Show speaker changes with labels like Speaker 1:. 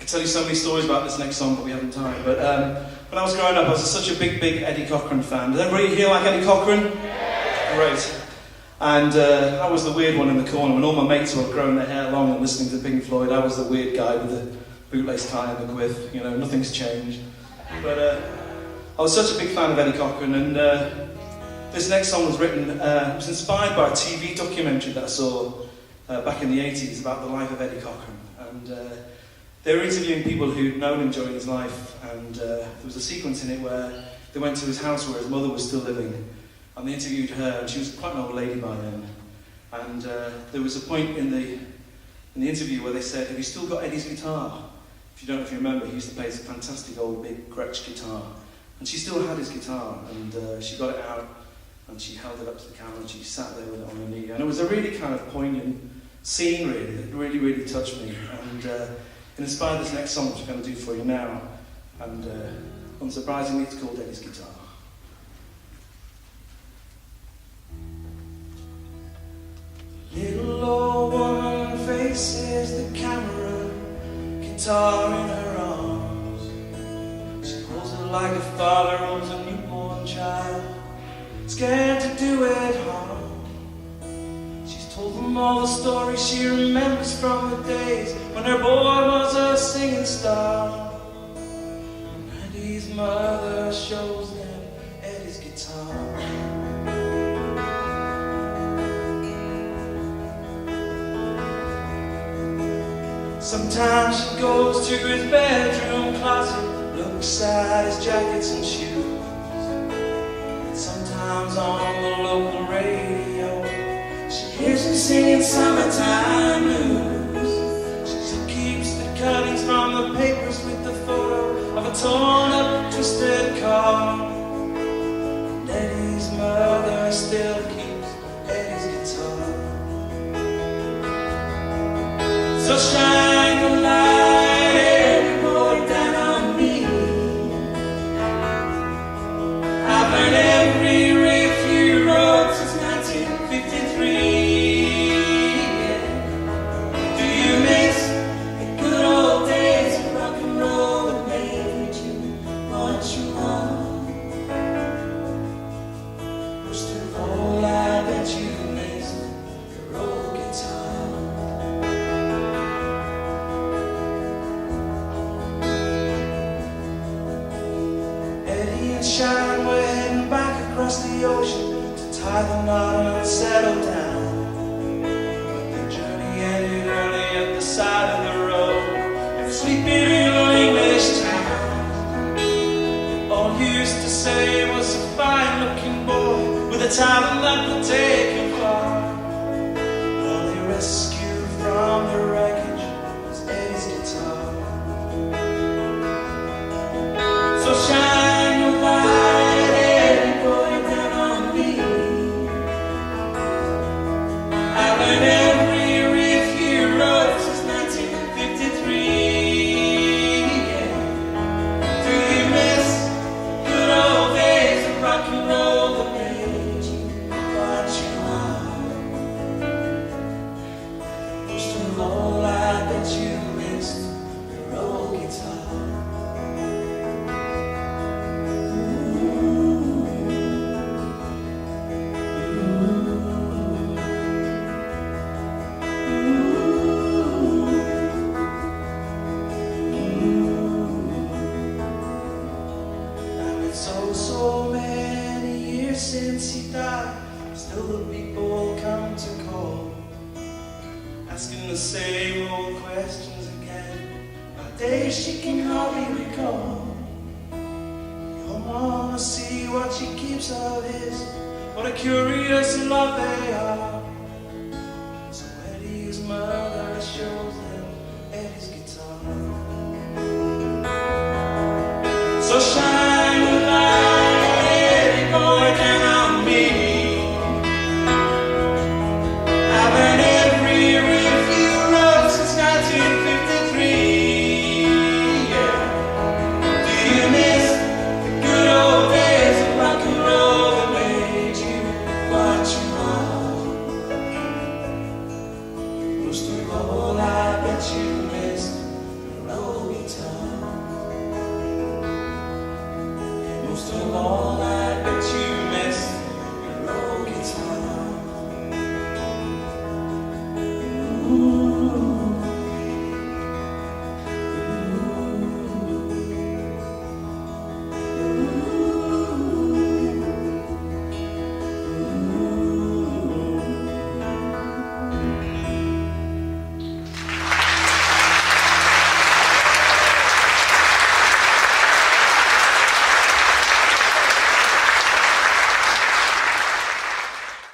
Speaker 1: tell you so many stories about this next song, but we haven't time. But when I was growing up, I was such a big Eddie Cochran fan. Does everybody here like Eddie Cochran? Yeah. Great. And I was the weird one in the corner. When all my mates were growing their hair long and listening to Pink Floyd, I was the weird guy with the bootlace tie and the quiff. You know, nothing's changed. But I was such a big fan of Eddie Cochran, and this next song was written, it was inspired by a TV documentary that I saw back in the 80s about the life of Eddie Cochran. And they were interviewing people who'd known him during his life, and there was a sequence in it where they went to his house where his mother was still living, and they interviewed her, and she was quite an old lady by then. And there was a point in the interview where they said, "Have you still got Eddie's guitar?" If you don't know if you remember, he used to play this fantastic old big Gretsch guitar. And she still had his guitar, and she got it out, and she held it up to the camera, and she sat there with it on her knee. And it was a really kind of poignant scene, really, that really touched me. And it inspired this next song, which I'm going to do for you now. And unsurprisingly, it's called Eddie's Guitar. Little old woman faces the camera, guitar in her arms. She holds it like a father holds a newborn child, scared to do it harm. She's told them all the stories she remembers from the days when her boy was a singing star. And Eddie's mother shows them Eddie's guitar. Sometimes she goes to his bedroom closet, looks at his jackets and shoes. And sometimes on the local radio, she hears him singing summertime blues. She still keeps the cuttings from the papers with the photo of a torn up, twisted car. And Eddie's mother still keeps Eddie's guitar. So shine the light, every boy down on me. I've heard every riff you wrote since 1953. Yeah. Do you miss the good old days of rock and roll that made you what you want? Most of all, I bet you miss your old guitar. Shine, we're heading back across the ocean to tie the knot and settle down. But the journey ended early at the side of the road in a sleepy little English town. And all he used to say was a fine-looking boy with a talent that would take him far. And all they rescued from the wreckage was Eddie's guitar. So shine. So many years since he died, still the people come to call, asking the same old questions again, about days she can hardly recall. Your mama see what she keeps of his, what a curious lot they are.